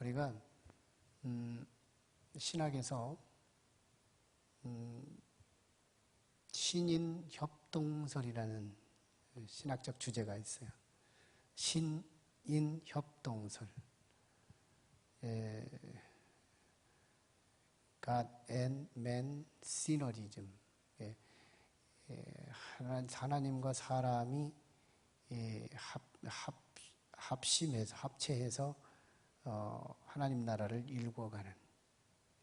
우리가 신학에서 신인협동설이라는 신학적 주제가 있어요. 신인협동설. God and Man Synergism. 하나님과 사람이 합체해서 하나님 나라를 일구어가는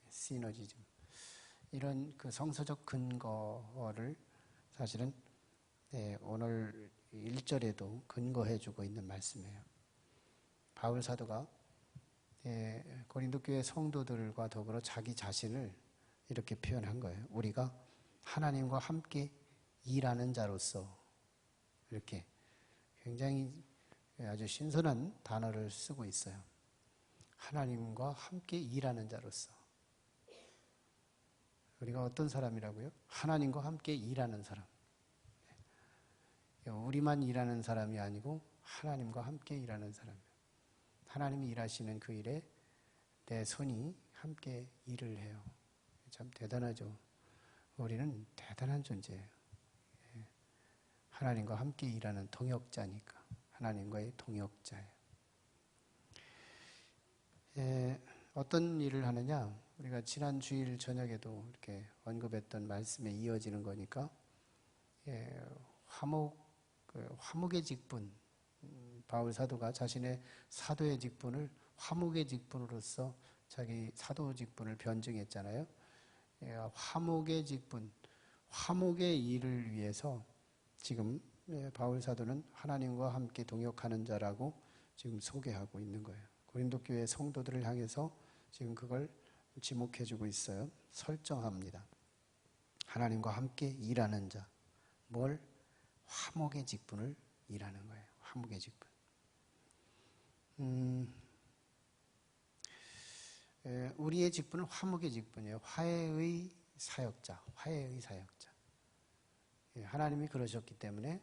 시너지즘. 이런 그 성서적 근거를 사실은 오늘 1절에도 근거해주고 있는 말씀이에요. 바울 사도가 고린도 교회 성도들과 더불어 자기 자신을 이렇게 표현한 거예요. 우리가 하나님과 함께 일하는 자로서, 이렇게 굉장히 아주 신선한 단어를 쓰고 있어요. 하나님과 함께 일하는 자로서. 우리가 어떤 사람이라고요? 하나님과 함께 일하는 사람. 우리만 일하는 사람이 아니고 하나님과 함께 일하는 사람이에요. 하나님이 일하시는 그 일에 내 손이 함께 일을 해요. 참 대단하죠. 우리는 대단한 존재예요. 하나님과 함께 일하는 동역자니까. 하나님과의 동역자예요. 어떤 일을 하느냐? 우리가 지난 주일 저녁에도 이렇게 언급했던 말씀에 이어지는 거니까, 화목의 직분, 바울 사도가 자신의 사도의 직분을 화목의 직분으로서 자기 사도 직분을 변증했잖아요. 화목의 직분, 화목의 일을 위해서 지금 바울 사도는 하나님과 함께 동역하는 자라고 지금 소개하고 있는 거예요. 고린도 교회 성도들을 향해서 지금 그걸 지목해주고 있어요. 설정합니다. 하나님과 함께 일하는 자. 뭘? 화목의 직분을 일하는 거예요. 화목의 직분. 우리의 직분은 화목의 직분이에요. 화해의 사역자. 화해의 사역자. 하나님이 그러셨기 때문에,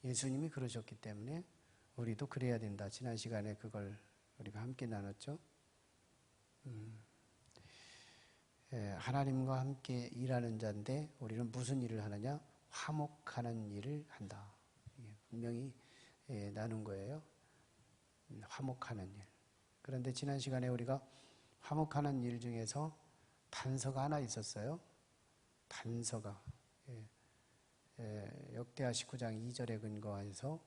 예수님이 그러셨기 때문에 우리도 그래야 된다. 지난 시간에 그걸 우리가 함께 나눴죠. 하나님과 함께 일하는 자인데 우리는 무슨 일을 하느냐? 화목하는 일을 한다. 분명히 나눈 거예요. 화목하는 일. 그런데 지난 시간에 우리가 화목하는 일 중에서 단서가 하나 있었어요. 단서가. 역대하 19장 2절에 근거해서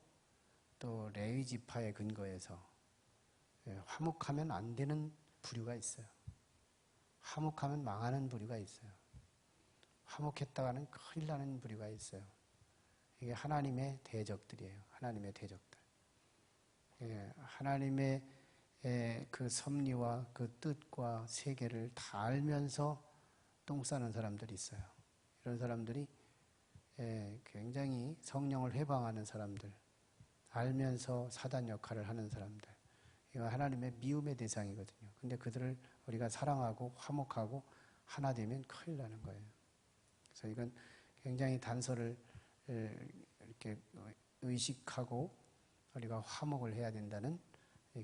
또 레위 지파에 근거해서 화목하면 안 되는 부류가 있어요. 화목하면 망하는 부류가 있어요. 화목했다가는 큰일 나는 부류가 있어요. 이게 하나님의 대적들이에요. 하나님의 대적들. 하나님의 그 섭리와 그 뜻과 세계를 다 알면서 똥 싸는 사람들이 있어요. 이런 사람들이 굉장히 성령을 회방하는 사람들, 알면서 사단 역할을 하는 사람들, 이거 하나님의 미움의 대상이거든요. 근데 그들을 우리가 사랑하고 화목하고 하나 되면 큰일 나는 거예요. 그래서 이건 굉장히 단서를 이렇게 의식하고 우리가 화목을 해야 된다는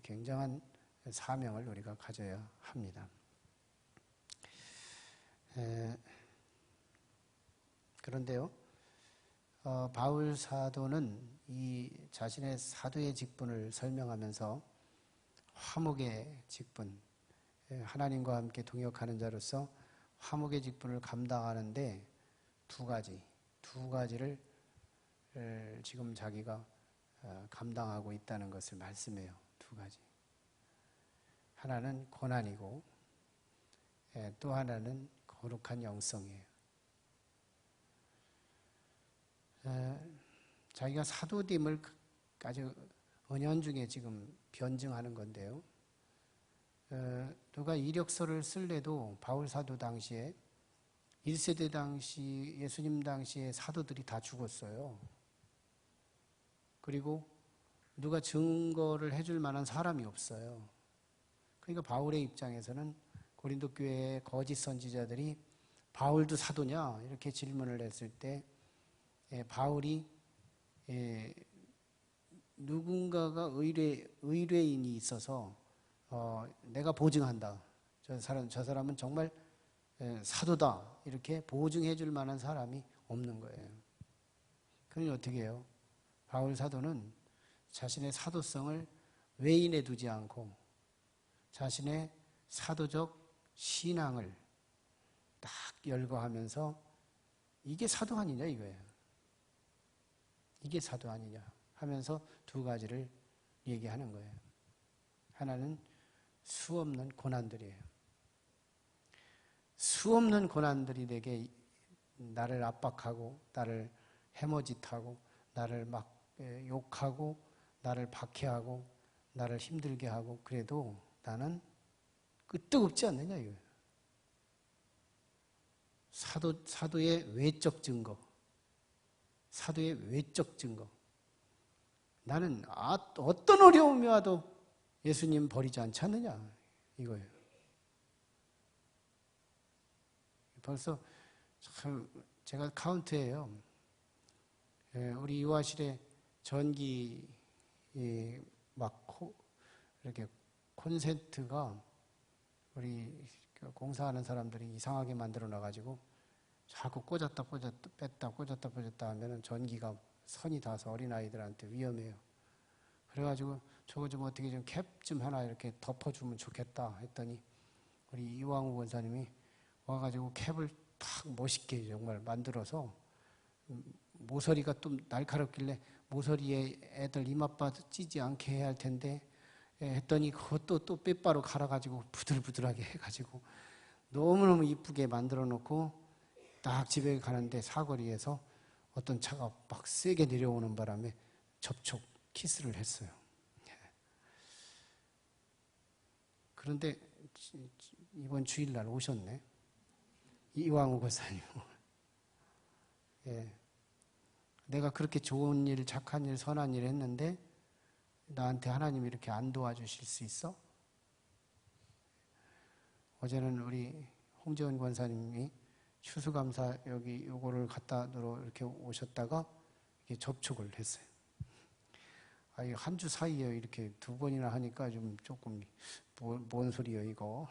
굉장한 사명을 우리가 가져야 합니다. 그런데요, 바울 사도는 이 자신의 사도의 직분을 설명하면서 화목의 직분, 하나님과 함께 동역하는 자로서 화목의 직분을 감당하는데 두 가지를 지금 자기가 감당하고 있다는 것을 말씀해요. 두 가지. 하나는 고난이고 또 하나는 거룩한 영성이에요. 자기가 사도됨을 아주 은연중에 지금 변증하는 건데요. 누가 이력서를 쓸래도 바울 사도 당시에 1세대 당시, 예수님 당시에 사도들이 다 죽었어요. 그리고 누가 증거를 해줄 만한 사람이 없어요. 그러니까 바울의 입장에서는 고린도 교회의 거짓 선지자들이 바울도 사도냐? 이렇게 질문을 했을 때 바울이 누군가가 의뢰인이 있어서 내가 보증한다. 저 사람은 정말 사도다. 이렇게 보증해 줄 만한 사람이 없는 거예요. 그러니 어떻게 해요? 바울 사도는 자신의 사도성을 외인에 두지 않고 자신의 사도적 신앙을 딱 열거하면서 이게 사도 아니냐 이거예요. 이게 사도 아니냐 하면서 두 가지를 얘기하는 거예요. 하나는 수없는 고난들이에요. 수없는 고난들이 내게 나를 압박하고 나를 해머짓하고 나를 막 욕하고 나를 박해하고 나를 힘들게 하고 그래도 나는 끄떡없지 않느냐 이거예요. 사도의 외적 증거. 사도의 외적 증거. 나는 어떤 어려움이 와도 예수님 버리지 않지 않느냐 이거예요. 벌써 참 제가 카운트해요. 우리 유아실에 전기 이렇게 콘센트가 우리 공사하는 사람들이 이상하게 만들어 놔가지고 자꾸 꽂았다 뺐다 하면은 전기가 선이 닿아서 어린아이들한테 위험해요. 그래가지고 저거 좀 어떻게 좀 캡 좀 하나 이렇게 덮어주면 좋겠다 했더니 우리 이왕우 권사님이 와가지고 캡을 탁 멋있게 정말 만들어서 모서리가 좀 날카롭길래 모서리에 애들 이맛바 찌지 않게 해야 할 텐데 했더니 그것도 또 빼바로 갈아가지고 부들부들하게 해가지고 너무너무 이쁘게 만들어 놓고 딱 집에 가는데 사거리에서 어떤 차가 막 세게 내려오는 바람에 접촉 키스를 했어요. 그런데 이번 주일날 오셨네. 이왕우 권사님. 예. 내가 그렇게 좋은 일, 착한 일, 선한 일 했는데 나한테 하나님이 이렇게 안 도와주실 수 있어? 어제는 우리 홍재원 권사님이 추수감사 여기 요거를 갖다 놓으러 이렇게 오셨다가 이렇게 접촉을 했어요. 한 주 사이에 이렇게 두 번이나 하니까 좀 조금 뭔 소리예요 이거.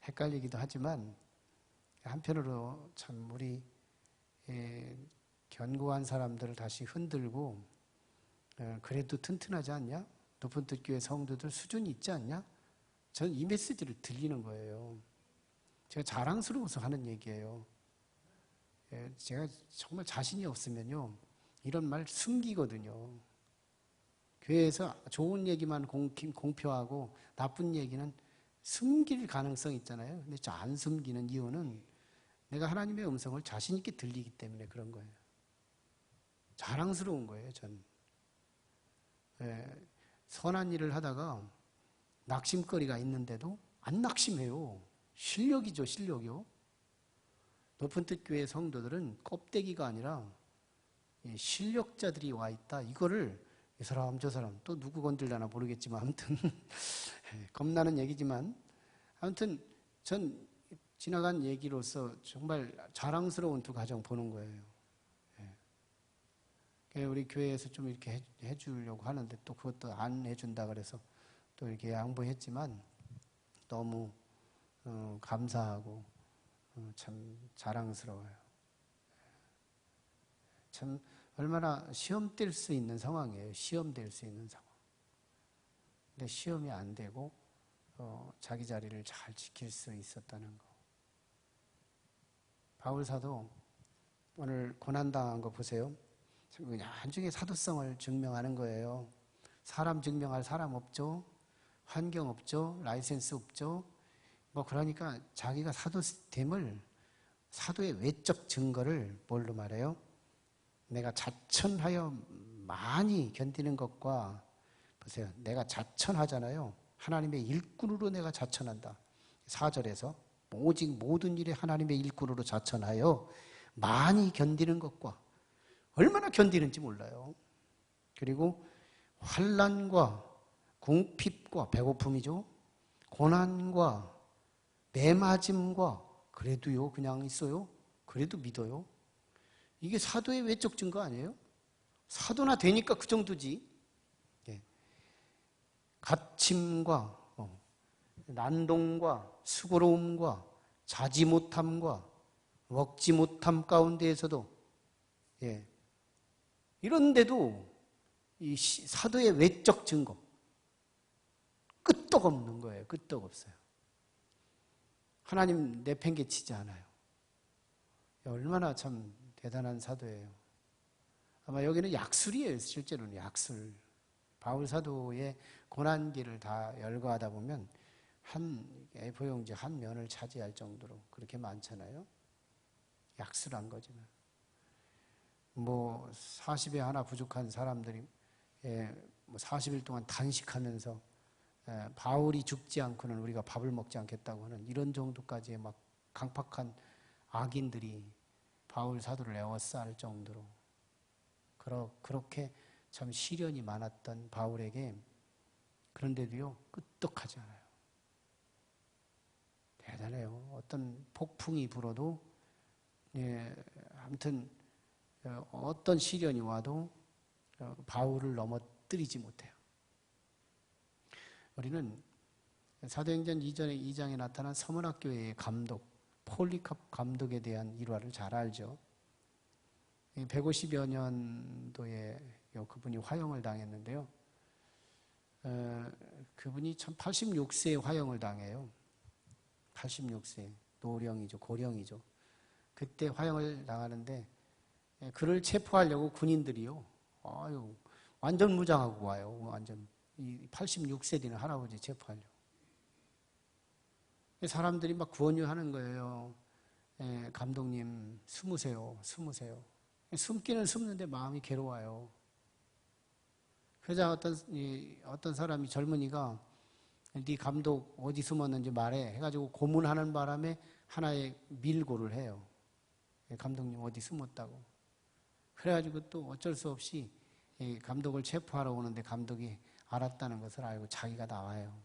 헷갈리기도 하지만 한편으로 참 우리 견고한 사람들을 다시 흔들고 그래도 튼튼하지 않냐? 높은 뜻 교회 성도들 수준이 있지 않냐? 저는 이 메시지를 들리는 거예요. 제가 자랑스러워서 하는 얘기예요. 제가 정말 자신이 없으면요 이런 말 숨기거든요. 교회에서 좋은 얘기만 공표하고 나쁜 얘기는 숨길 가능성이 있잖아요. 근데 저 안 숨기는 이유는 내가 하나님의 음성을 자신 있게 들리기 때문에 그런 거예요. 자랑스러운 거예요, 전. 선한 일을 하다가 낙심거리가 있는데도 안 낙심해요. 실력이죠, 실력이요. 높은 뜻 교회 성도들은 껍데기가 아니라 실력자들이 와 있다. 이거를 이 사람 저 사람 또 누구 건들려나 모르겠지만 아무튼 겁나는 얘기지만 아무튼 전 지나간 얘기로서 정말 자랑스러운 두 가정 보는 거예요. 우리 교회에서 좀 이렇게 해주려고 하는데 또 그것도 안 해준다 그래서 또 이렇게 양보했지만 너무 감사하고 참 자랑스러워요. 참 얼마나 시험될 수 있는 상황이에요. 시험될 수 있는 상황. 근데 시험이 안 되고 자기 자리를 잘 지킬 수 있었다는 거. 바울사도 오늘 고난당한 거 보세요. 그냥 한중의 사도성을 증명하는 거예요. 사람 증명할 사람 없죠. 환경 없죠. 라이센스 없죠. 그러니까 자기가 사도됨을 사도의 외적 증거를 뭘로 말해요? 내가 자천하여 많이 견디는 것과 보세요. 내가 자천하잖아요. 하나님의 일꾼으로 내가 자천한다. 4절에서 오직 모든 일에 하나님의 일꾼으로 자천하여 많이 견디는 것과 얼마나 견디는지 몰라요. 그리고 환난과 궁핍과 배고픔이죠. 고난과 매맞음과 그래도요 그냥 있어요. 그래도 믿어요. 이게 사도의 외적 증거 아니에요? 사도나 되니까 그 정도지. 갇힘과 난동과 수고로움과 자지 못함과 먹지 못함 가운데에서도 이런데도 이 사도의 외적 증거 끄떡 없는 거예요. 끄떡 없어요. 하나님 내팽개치지 않아요. 얼마나 참 대단한 사도예요. 아마 여기는 약술이에요. 실제로는 약술. 바울 사도의 고난기를 다 열거하다 보면 한 A4용지 한 면을 차지할 정도로 그렇게 많잖아요. 약술한 거지만. 뭐 40에 하나 부족한 사람들이 40일 동안 단식하면서 바울이 죽지 않고는 우리가 밥을 먹지 않겠다고 하는 이런 정도까지의 막 강팍한 악인들이 바울 사도를 에워싸할 정도로 그렇게 참 시련이 많았던 바울에게 그런데도요 끄떡하지 않아요. 대단해요. 어떤 폭풍이 불어도 아무튼 어떤 시련이 와도 바울을 넘어뜨리지 못해요. 우리는 사도행전 2장에 나타난 서문학교회의 감독 폴리캅 감독에 대한 일화를 잘 알죠. 150여 년도에 그분이 화형을 당했는데요. 그분이 참 86세에 화형을 당해요. 86세 노령이죠. 고령이죠. 그때 화형을 당하는데 그를 체포하려고 군인들이요. 완전 무장하고 와요. 완전 이 86세 되는 할아버지 체포하려고. 사람들이 막 권유하는 거예요. 감독님 숨으세요. 숨으세요. 숨기는 숨는데 마음이 괴로워요. 그러자 어떤 사람이 젊은이가 네 감독 어디 숨었는지 말해 해가지고 고문하는 바람에 하나의 밀고를 해요. 감독님 어디 숨었다고. 그래가지고 또 어쩔 수 없이 감독을 체포하러 오는데 감독이 알았다는 것을 알고 자기가 나와요.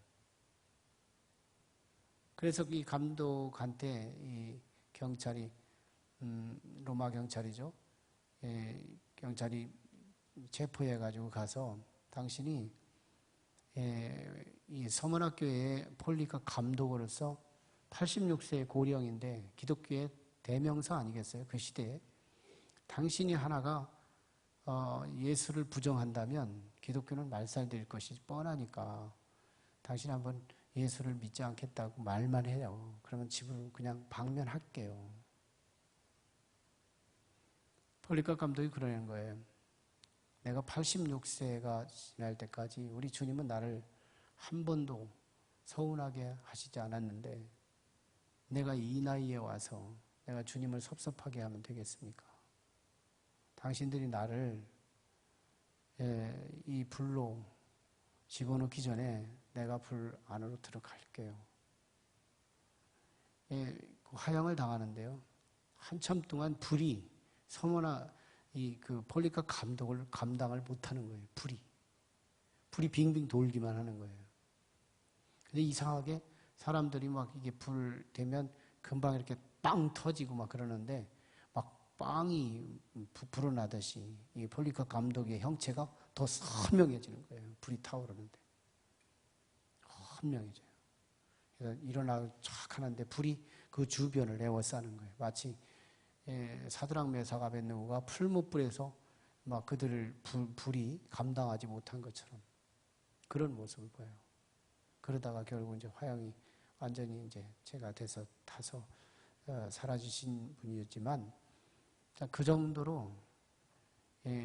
그래서 이 감독한테 이 경찰이 로마 경찰이죠. 경찰이 체포해가지고 가서 당신이 이 서문학교의 폴리캅 감독으로서 86세의 고령인데 기독교의 대명사 아니겠어요? 그 시대에 당신이 하나가 예수를 부정한다면 기독교는 말살될 것이 뻔하니까 당신 한번 예수를 믿지 않겠다고 말만 해요. 그러면 집으로 그냥 방면할게요. 폴리캅 감독이 그러는 거예요. 내가 86세가 지날 때까지 우리 주님은 나를 한 번도 서운하게 하시지 않았는데 내가 이 나이에 와서 내가 주님을 섭섭하게 하면 되겠습니까? 당신들이 나를 이 불로 집어넣기 전에 내가 불 안으로 들어갈게요. 화형을 당하는데요. 한참 동안 불이 서머나 그 폴리캅 감독을 감당을 못하는 거예요. 불이 빙빙 돌기만 하는 거예요. 근데 이상하게 사람들이 막 이게 불 되면 금방 이렇게 빵 터지고 막 그러는데 막 빵이 불어나듯이 이 폴리캅 감독의 형체가 더 선명해지는 거예요. 불이 타오르는데 선명해져요. 그래서 일어나고 쫙 하는데 불이 그 주변을 에워싸는 거예요. 마치 사드락 메삭 아벳느고가 풀무불에서 막 그들을 불이 감당하지 못한 것처럼 그런 모습을 보여요. 그러다가 결국 이제 화형이 완전히 이제 제가 돼서 타서 사라지신 분이었지만 그 정도로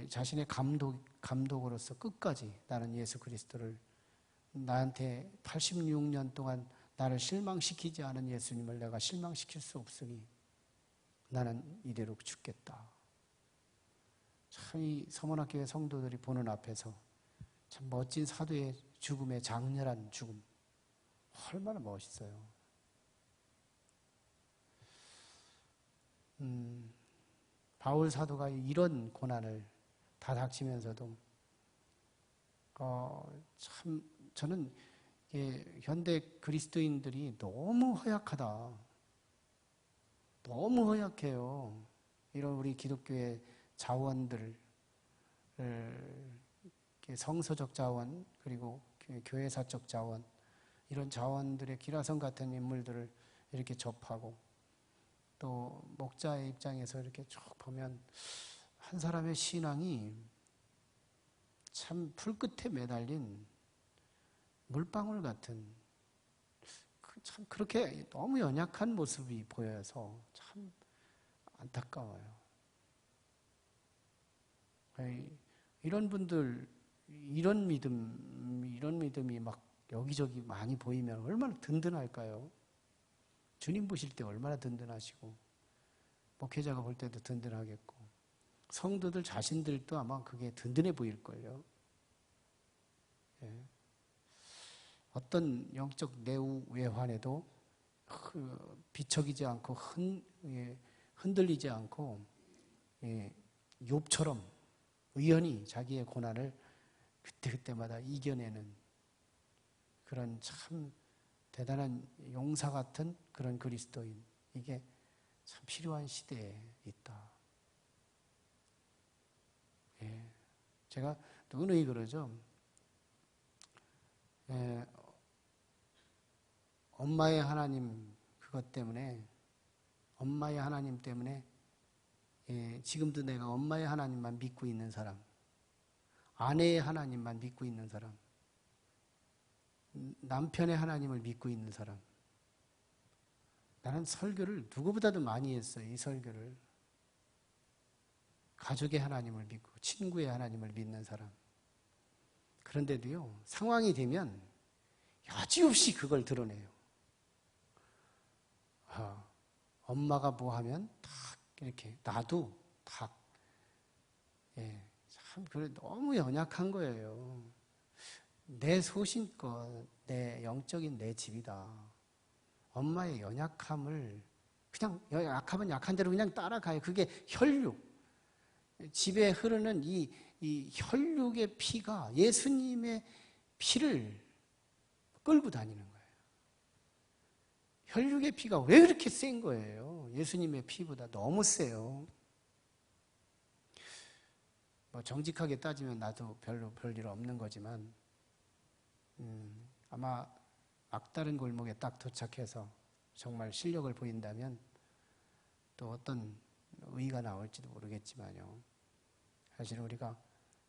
자신의 감독으로서 끝까지 나는 예수 그리스도를 나한테 86년 동안 나를 실망시키지 않은 예수님을 내가 실망시킬 수 없으니 나는 이대로 죽겠다. 참 이 서문학교회 성도들이 보는 앞에서 참 멋진 사도의 죽음의 장렬한 죽음 얼마나 멋있어요. 바울 사도가 이런 고난을 다 닥치면서도 참 저는 현대 그리스도인들이 너무 허약하다. 너무 허약해요. 이런 우리 기독교의 자원들, 성서적 자원, 그리고 교회사적 자원, 이런 자원들의 기라성 같은 인물들을 이렇게 접하고 또 목자의 입장에서 이렇게 쭉 보면 한 사람의 신앙이 참 풀끝에 매달린 물방울 같은 참 그렇게 너무 연약한 모습이 보여서 참 안타까워요. 이런 분들, 이런 믿음이 막 여기저기 많이 보이면 얼마나 든든할까요? 주님 보실 때 얼마나 든든하시고 목회자가 볼 때도 든든하겠고 성도들 자신들도 아마 그게 든든해 보일걸요. 예. 어떤 영적 내우 외환에도 비척이지 않고 흔들리지 않고 욥처럼 의연히 자기의 고난을 그때그때마다 이겨내는 그런 참 대단한 용사 같은 그런 그리스도인, 이게 참 필요한 시대에 있다. 예. 제가 누누이 그러죠. 엄마의 하나님 그것 때문에, 엄마의 하나님 때문에 지금도 내가 엄마의 하나님만 믿고 있는 사람, 아내의 하나님만 믿고 있는 사람, 남편의 하나님을 믿고 있는 사람, 나는 설교를 누구보다도 많이 했어요. 이 설교를. 가족의 하나님을 믿고 친구의 하나님을 믿는 사람. 그런데도요, 상황이 되면 여지없이 그걸 드러내요. 엄마가 뭐 하면 탁 이렇게 나도 탁. 참 그래 너무 연약한 거예요. 내 소신껏 내 영적인 내 집이다. 엄마의 연약함을 그냥 약하면 약한 대로 그냥 따라가요. 그게 혈육. 집에 흐르는 이 혈육의 피가 예수님의 피를 끌고 다니는 거예요. 혈육의 피가 왜 그렇게 센 거예요? 예수님의 피보다 너무 세요. 뭐 정직하게 따지면 나도 별로 별일 없는 거지만 아마 막다른 골목에 딱 도착해서 정말 실력을 보인다면 또 어떤 의의가 나올지도 모르겠지만요. 사실 우리가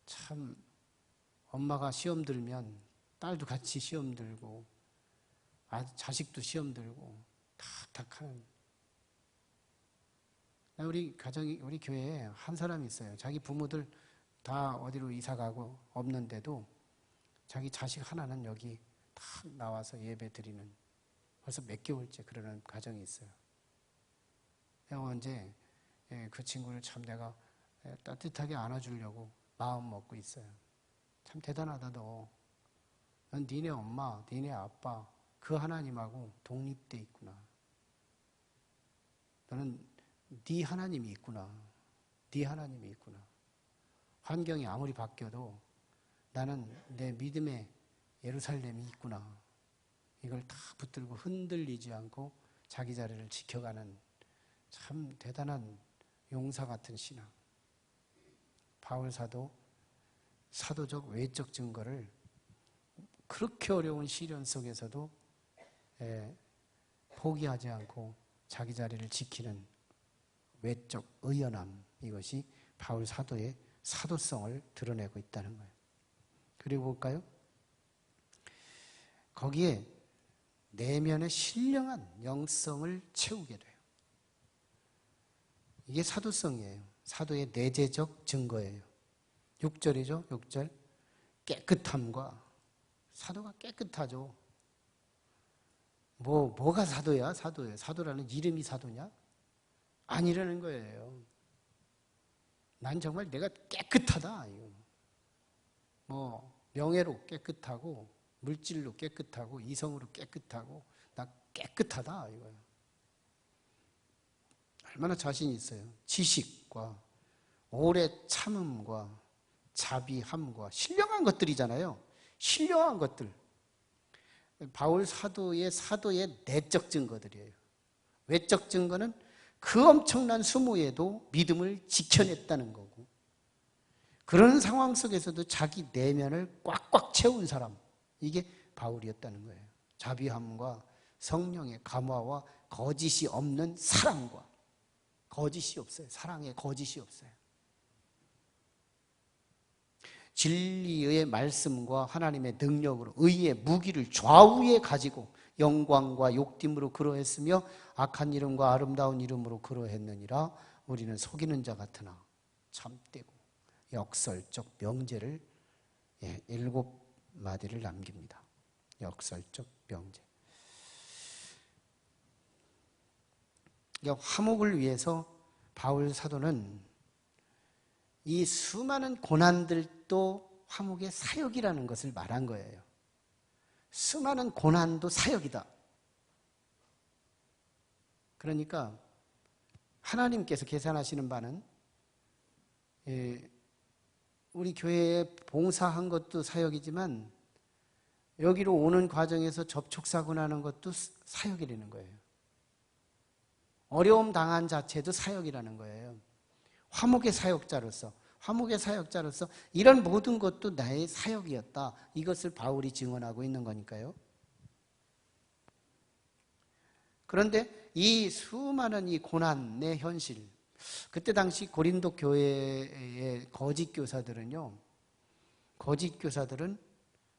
참 엄마가 시험 들면 딸도 같이 시험 들고 자식도 시험 들고 탁탁 하는. 우리 가정이, 우리 교회에 한 사람이 있어요. 자기 부모들 다 어디로 이사 가고 없는데도 자기 자식 하나는 여기 탁 나와서 예배 드리는, 벌써 몇 개월째 그러는 가정이 있어요. 내가 언제 그 친구를 참 내가 따뜻하게 안아주려고 마음 먹고 있어요. 참 대단하다. 넌 니네 엄마, 니네 아빠 그 하나님하고 독립돼 있구나. 너는 네 하나님이 있구나. 네 하나님이 있구나. 환경이 아무리 바뀌어도 나는 내 믿음의 예루살렘이 있구나. 이걸 다 붙들고 흔들리지 않고 자기 자리를 지켜가는 참 대단한 용사 같은 신앙. 바울 사도 사도적 외적 증거를 그렇게 어려운 시련 속에서도 포기하지 않고 자기 자리를 지키는 외적 의연함, 이것이 바울 사도의 사도성을 드러내고 있다는 거예요. 그리고 볼까요? 거기에 내면의 신령한 영성을 채우게 돼요. 이게 사도성이에요. 사도의 내재적 증거예요. 6절이죠. 6절. 깨끗함과, 사도가 깨끗하죠. 뭐가 사도야? 사도예요. 사도라는 이름이 사도냐? 아니라는 거예요. 난 정말 내가 깨끗하다. 이거. 명예로 깨끗하고, 물질로 깨끗하고, 이성으로 깨끗하고, 나 깨끗하다. 이거예요. 얼마나 자신이 있어요. 지식과 오래 참음과 자비함과 신령한 것들이잖아요. 신령한 것들. 바울 사도의 내적 증거들이에요. 외적 증거는 그 엄청난 수모에도 믿음을 지켜냈다는 거고, 그런 상황 속에서도 자기 내면을 꽉꽉 채운 사람, 이게 바울이었다는 거예요. 자비함과 성령의 감화와 거짓이 없는 사랑과 거짓이 없어요. 사랑에 거짓이 없어요. 진리의 말씀과 하나님의 능력으로 의의 무기를 좌우에 가지고 영광과 욕됨으로 그러했으며 악한 이름과 아름다운 이름으로 그러했느니라. 우리는 속이는 자 같으나 참되고 역설적 명제를 7마디를 남깁니다. 역설적 명제. 화목을 위해서 바울 사도는 이 수많은 고난들도 화목의 사역이라는 것을 말한 거예요. 수많은 고난도 사역이다. 그러니까 하나님께서 계산하시는 바는 우리 교회에 봉사한 것도 사역이지만 여기로 오는 과정에서 접촉사고 나는 것도 사역이라는 거예요. 어려움 당한 자체도 사역이라는 거예요. 화목의 사역자로서 이런 모든 것도 나의 사역이었다. 이것을 바울이 증언하고 있는 거니까요. 그런데 이 수많은 이 고난의 현실, 그때 당시 고린도 교회의 거짓 교사들은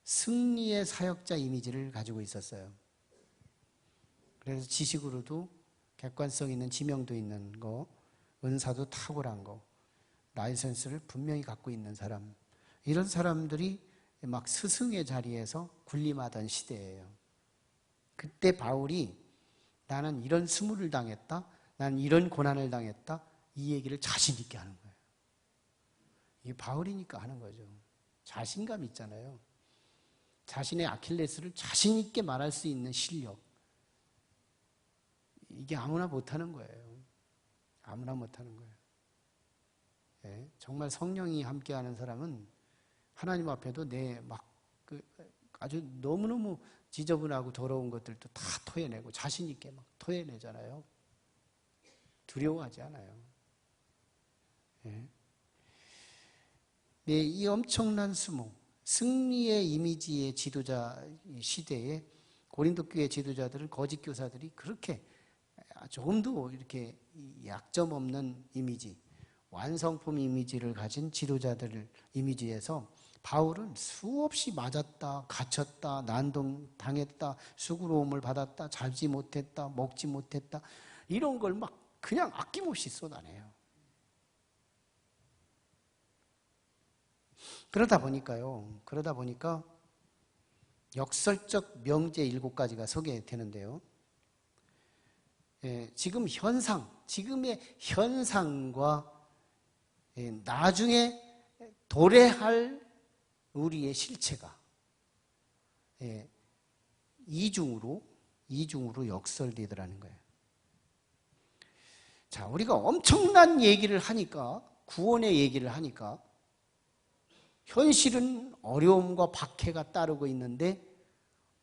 승리의 사역자 이미지를 가지고 있었어요. 그래서 지식으로도 객관성 있는 지명도 있는 거, 은사도 탁월한 거, 라이선스를 분명히 갖고 있는 사람, 이런 사람들이 막 스승의 자리에서 군림하던 시대예요. 그때 바울이 나는 이런 수모를 당했다, 나는 이런 고난을 당했다, 이 얘기를 자신 있게 하는 거예요. 이게 바울이니까 하는 거죠. 자신감 있잖아요. 자신의 아킬레스를 자신 있게 말할 수 있는 실력, 이게 아무나 못하는 거예요. 아무나 못하는 거예요. 예, 정말 성령이 함께하는 사람은 하나님 앞에도 아주 너무너무 지저분하고 더러운 것들도 다 토해내고 자신 있게 막 토해내잖아요. 두려워하지 않아요. 예. 네, 이 엄청난 수모, 승리의 이미지의 지도자 시대에 고린도 교회 지도자들은 거짓 교사들이 그렇게 조금도 이렇게 약점 없는 이미지, 완성품 이미지를 가진 지도자들 이미지에서 바울은 수없이 맞았다, 갇혔다, 난동당했다, 수고로움을 받았다, 자지 못했다, 먹지 못했다, 이런 걸 막 그냥 아낌없이 쏟아내요. 그러다 보니까 역설적 명제 7가지가 소개되는데요. 지금의 현상과 나중에 도래할 우리의 실체가 이중으로 역설되더라는 거예요. 자, 우리가 엄청난 얘기를 하니까, 구원의 얘기를 하니까 현실은 어려움과 박해가 따르고 있는데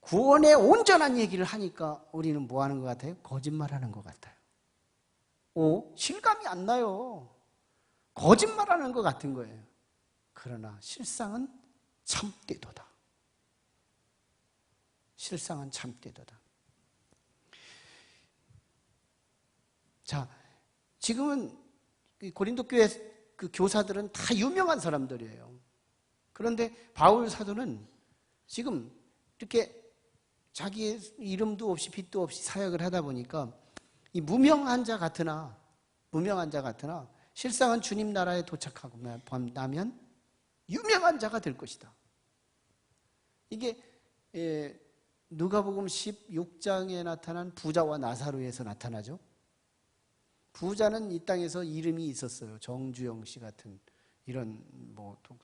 구원의 온전한 얘기를 하니까 우리는 뭐 하는 것 같아요? 거짓말하는 것 같아요. 실감이 안 나요. 거짓말하는 것 같은 거예요. 그러나 실상은 참되도다. 실상은 참되도다. 자, 지금은 고린도 교회 그 교사들은 다 유명한 사람들이에요. 그런데 바울 사도는 지금 이렇게 자기의 이름도 없이 빛도 없이 사역을 하다 보니까 이 무명한 자 같으나 실상은 주님 나라에 도착하고 나면 유명한 자가 될 것이다. 이게 누가복음 16장에 나타난 부자와 나사로에서 나타나죠. 부자는 이 땅에서 이름이 있었어요. 정주영 씨 같은 이런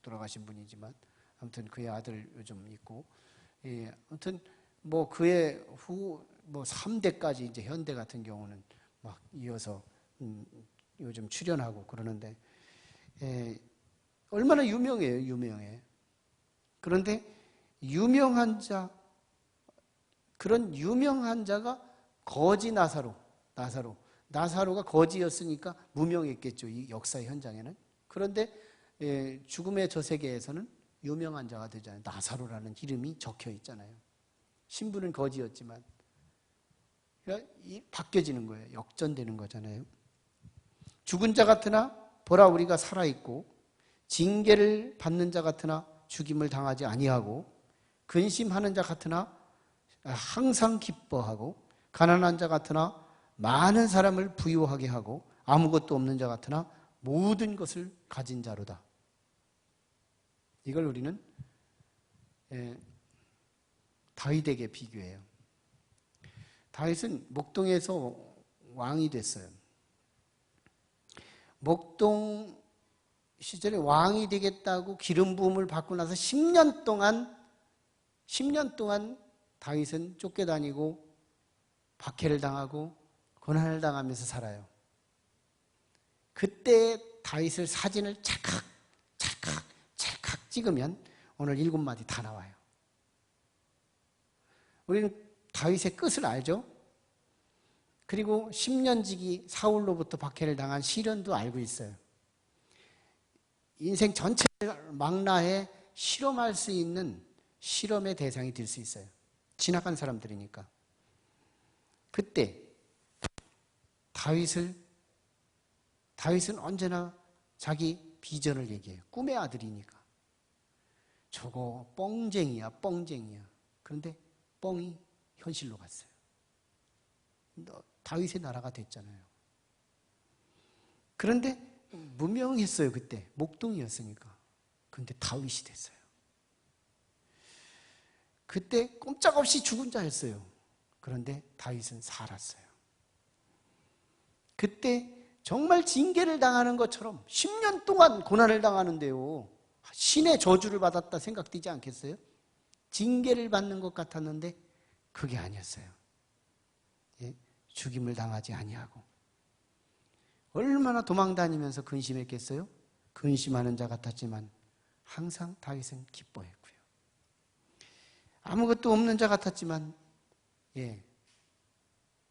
돌아가신 분이지만 아무튼 그의 아들 요즘 있고, 아무튼 그의 후 3대까지 이제 현대 같은 경우는 막 이어서 요즘 출연하고 그러는데 얼마나 유명해. 그런데 그런 유명한 자가 거지 나사로가 거지였으니까 무명했겠죠, 이 역사의 현장에는. 그런데 죽음의 저 세계에서는 유명한 자가 되잖아요. 나사로라는 이름이 적혀 있잖아요. 신분은 거지였지만 그러니까 바뀌어지는 거예요. 역전되는 거잖아요. 죽은 자 같으나 보라 우리가 살아있고 징계를 받는 자 같으나 죽임을 당하지 아니하고 근심하는 자 같으나 항상 기뻐하고 가난한 자 같으나 많은 사람을 부유하게 하고 아무것도 없는 자 같으나 모든 것을 가진 자로다. 이걸 우리는 다윗에게 비교해요. 다윗은 목동에서 왕이 됐어요. 목동 시절에 왕이 되겠다고 기름 부음을 받고 나서 10년 동안 다윗은 쫓겨다니고 박해를 당하고 고난을 당하면서 살아요. 그때 다윗을 사진을 찰칵 찍으면 오늘 7마디 다 나와요. 우리는 다윗의 끝을 알죠? 그리고 10년지기 사울로부터 박해를 당한 시련도 알고 있어요. 인생 전체를 망라해 실험할 수 있는 실험의 대상이 될 수 있어요. 지나간 사람들이니까. 그때 다윗은 언제나 자기 비전을 얘기해요. 꿈의 아들이니까. 저거 뻥쟁이야. 그런데 뻥이 현실로 갔어요. 다윗의 나라가 됐잖아요. 그런데 무명했어요. 그때 목동이었으니까. 그런데 다윗이 됐어요. 그때 꼼짝없이 죽은 자였어요. 그런데 다윗은 살았어요. 그때 정말 징계를 당하는 것처럼 10년 동안 고난을 당하는데요. 신의 저주를 받았다 생각되지 않겠어요? 징계를 받는 것 같았는데 그게 아니었어요. 예? 죽임을 당하지 아니하고 얼마나 도망다니면서 근심했겠어요? 근심하는 자 같았지만 항상 다윗은 기뻐했고요. 아무것도 없는 자 같았지만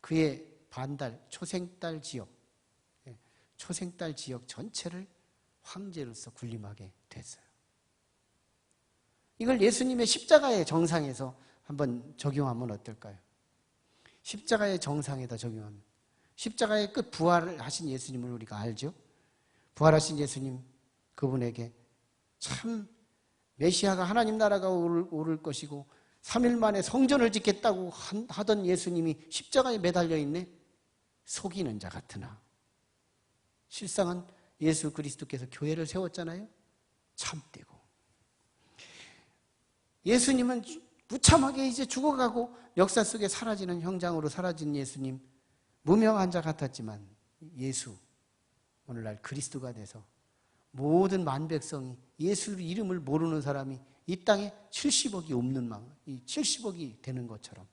그의 초생딸 지역 전체를 황제로서 군림하게 됐어요. 이걸 예수님의 십자가의 정상에서 한번 적용하면 어떨까요? 십자가의 정상에다 적용하면 십자가의 끝 부활을 하신 예수님을 우리가 알죠? 부활하신 예수님 그분에게 참 메시아가 하나님 나라가 오를 것이고 3일 만에 성전을 짓겠다고 하던 예수님이 십자가에 매달려 있네. 속이는 자 같으나 실상은 예수 그리스도께서 교회를 세웠잖아요. 참되고 예수님은 무참하게 이제 죽어가고 역사 속에 사라지는 형장으로 사라진 예수님, 무명한 자 같았지만 예수 오늘날 그리스도가 돼서 모든 만백성이 예수 이름을 모르는 사람이 이 땅에 70억이 없는 이 70억이 되는 것처럼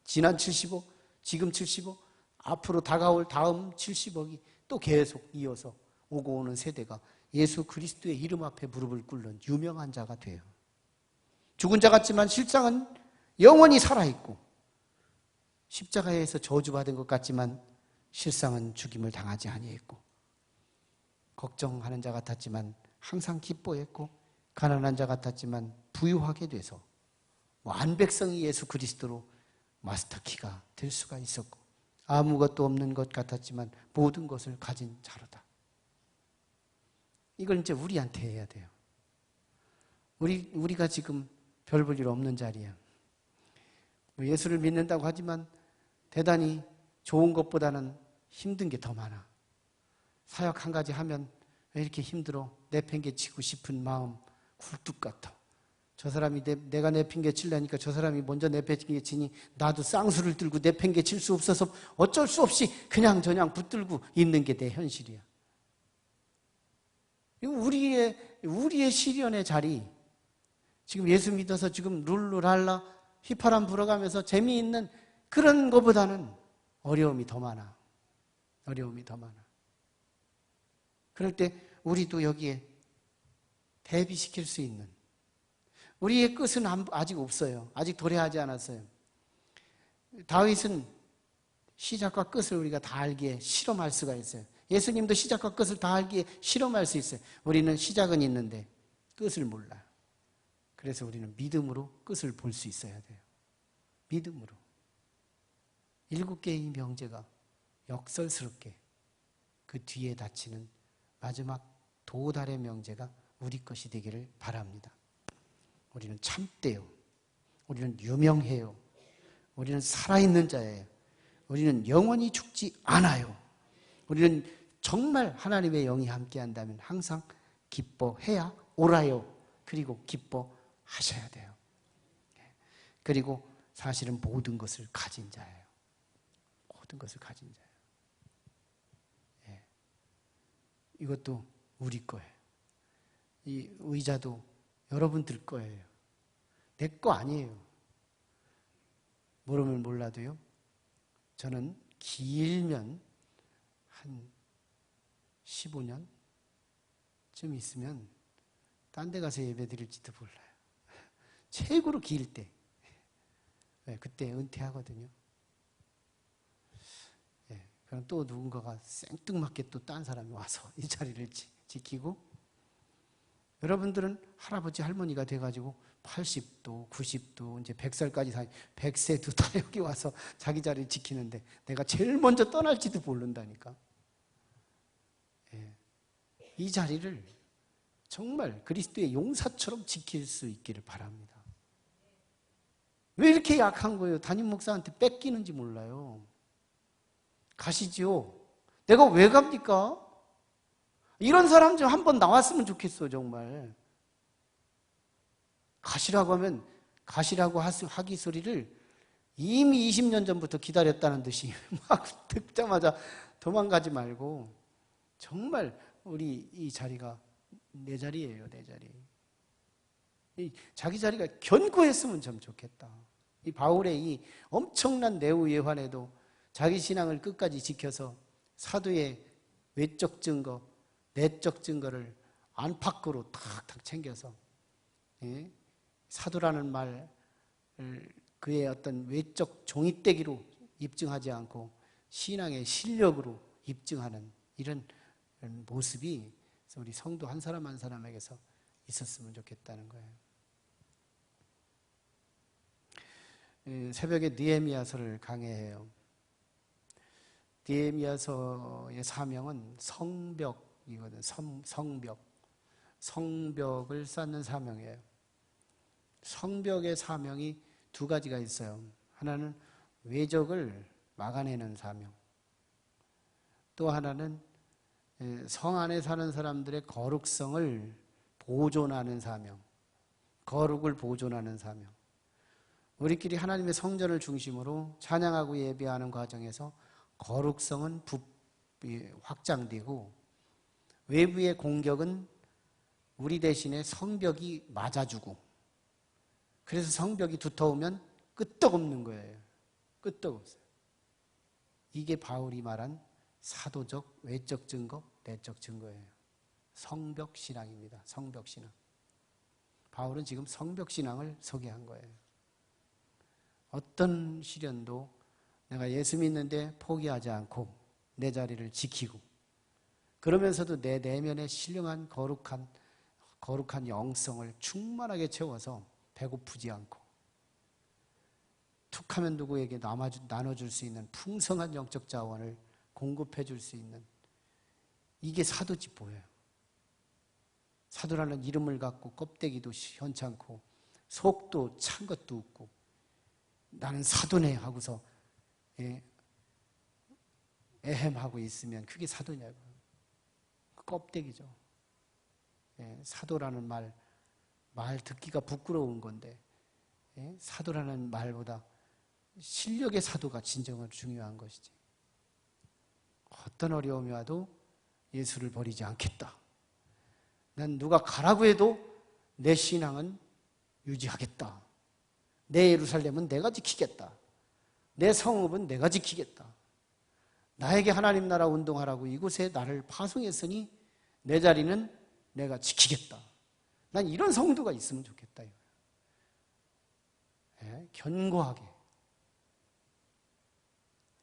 지난 70억, 지금 70억, 앞으로 다가올 다음 70억이 또 계속 이어서 오고 오는 세대가 예수 그리스도의 이름 앞에 무릎을 꿇는 유명한 자가 돼요. 죽은 자 같지만 실상은 영원히 살아있고 십자가에서 저주받은 것 같지만 실상은 죽임을 당하지 아니했고 걱정하는 자 같았지만 항상 기뻐했고 가난한 자 같았지만 부유하게 돼서 완백성이 예수 그리스도로 마스터키가 될 수가 있었고 아무것도 없는 것 같았지만 모든 것을 가진 자로다. 이걸 이제 우리한테 해야 돼요. 우리가 지금 별 볼 일 없는 자리야. 예수를 믿는다고 하지만 대단히 좋은 것보다는 힘든 게 더 많아. 사역 한 가지 하면 왜 이렇게 힘들어? 내팽개치고 싶은 마음 굴뚝 같아. 저 사람이 내가 내팽개치려니까 저 사람이 먼저 내팽개치니 나도 쌍수를 들고 내팽개칠 수 없어서 어쩔 수 없이 그냥 붙들고 있는 게 내 현실이야. 우리의 시련의 자리, 지금 예수 믿어서 지금 룰루랄라 휘파람 불어가면서 재미있는 그런 것보다는 어려움이 더 많아. 어려움이 더 많아. 그럴 때 우리도 여기에 대비시킬 수 있는 우리의 끝은 아직 없어요. 아직 도래하지 않았어요. 다윗은 시작과 끝을 우리가 다 알기에 실험할 수가 있어요. 예수님도 시작과 끝을 다 알기에 실험할 수 있어요. 우리는 시작은 있는데 끝을 몰라요. 그래서 우리는 믿음으로 끝을 볼 수 있어야 돼요. 믿음으로. 7개의 명제가 역설스럽게 그 뒤에 닫히는 마지막 도달의 명제가 우리 것이 되기를 바랍니다. 우리는 참되요. 우리는 유명해요. 우리는 살아있는 자예요. 우리는 영원히 죽지 않아요. 우리는 정말 하나님의 영이 함께한다면 항상 기뻐해야 옳아요. 그리고 기뻐하셔야 돼요. 그리고 사실은 모든 것을 가진 자예요. 모든 것을 가진 자예요. 이것도 우리 거예요. 이 의자도 여러분들 거예요. 내 거 아니에요. 모르면 몰라도요. 저는 길면 한 15년쯤 있으면 딴 데 가서 예배 드릴지도 몰라요. 최고로 길 때. 그때 은퇴하거든요. 그럼 또 누군가가 생뚱맞게 또 딴 사람이 와서 이 자리를 지키고, 여러분들은 할아버지 할머니가 돼가지고 80도 90도 이제 100살까지 100세도 다 여기 와서 자기 자리를 지키는데 내가 제일 먼저 떠날지도 모른다니까. 이 자리를 정말 그리스도의 용사처럼 지킬 수 있기를 바랍니다. 왜 이렇게 약한 거예요? 담임 목사한테 뺏기는지 몰라요. 가시지요. 내가 왜 갑니까? 이런 사람 좀 한번 나왔으면 좋겠어, 정말. 가시라고 하면 가시라고 하기 소리를 이미 20년 전부터 기다렸다는 듯이 막 듣자마자 도망가지 말고, 정말 우리 이 자리가 내 자리예요, 내 자리. 자기 자리가 견고했으면 참 좋겠다. 이 바울의 이 엄청난 내후 예환에도 자기 신앙을 끝까지 지켜서 사도의 외적 증거, 내적 증거를 안팎으로 탁탁 챙겨서, 사도라는 말을 그의 어떤 외적 종이떼기로 입증하지 않고 신앙의 실력으로 입증하는 이런 모습이 우리 성도 한 사람 한 사람에게서 있었으면 좋겠다는 거예요. 새벽에 느헤미야서를 강해해요. 느헤미야서의 사명은 성벽이거든. 성벽. 성벽을 쌓는 사명이에요. 성벽의 사명이 두 가지가 있어요. 하나는 외적을 막아내는 사명. 또 하나는 성 안에 사는 사람들의 거룩성을 보존하는 사명. 거룩을 보존하는 사명. 우리끼리 하나님의 성전을 중심으로 찬양하고 예배하는 과정에서 거룩성은 확장되고, 외부의 공격은 우리 대신에 성벽이 맞아주고, 그래서 성벽이 두터우면 끄떡없는 거예요. 끄떡없어요. 이게 바울이 말한 사도적 외적 증거, 내적 증거예요. 성벽 신앙입니다. 성벽 신앙. 바울은 지금 성벽 신앙을 소개한 거예요. 어떤 시련도 내가 예수 믿는데 포기하지 않고 내 자리를 지키고, 그러면서도 내 내면의 신령한 거룩한 영성을 충만하게 채워서 배고프지 않고, 툭하면 누구에게 나눠줄 수 있는 풍성한 영적 자원을 공급해 줄 수 있는, 이게 사도지 뭐예요. 사도라는 이름을 갖고 껍데기도 현찮고 속도 찬 것도 없고, 나는 사도네 하고서 에헴하고 있으면 그게 사도냐고. 껍데기죠. 사도라는 말 듣기가 부끄러운 건데, 사도라는 말보다 실력의 사도가 진정으로 중요한 것이지. 어떤 어려움이 와도 예수를 버리지 않겠다. 난 누가 가라고 해도 내 신앙은 유지하겠다. 내 예루살렘은 내가 지키겠다. 내 성읍은 내가 지키겠다. 나에게 하나님 나라 운동하라고 이곳에 나를 파송했으니 내 자리는 내가 지키겠다. 난 이런 성도가 있으면 좋겠다. 견고하게.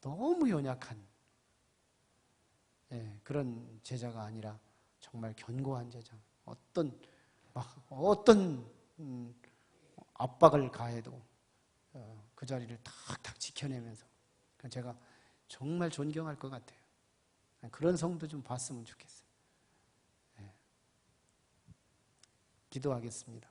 너무 연약한 그런 제자가 아니라 정말 견고한 제자. 어떤 압박을 가해도 그 자리를 탁탁 지켜내면서 제가 정말 존경할 것 같아요. 그런 성도 좀 봤으면 좋겠어요. 네. 기도하겠습니다.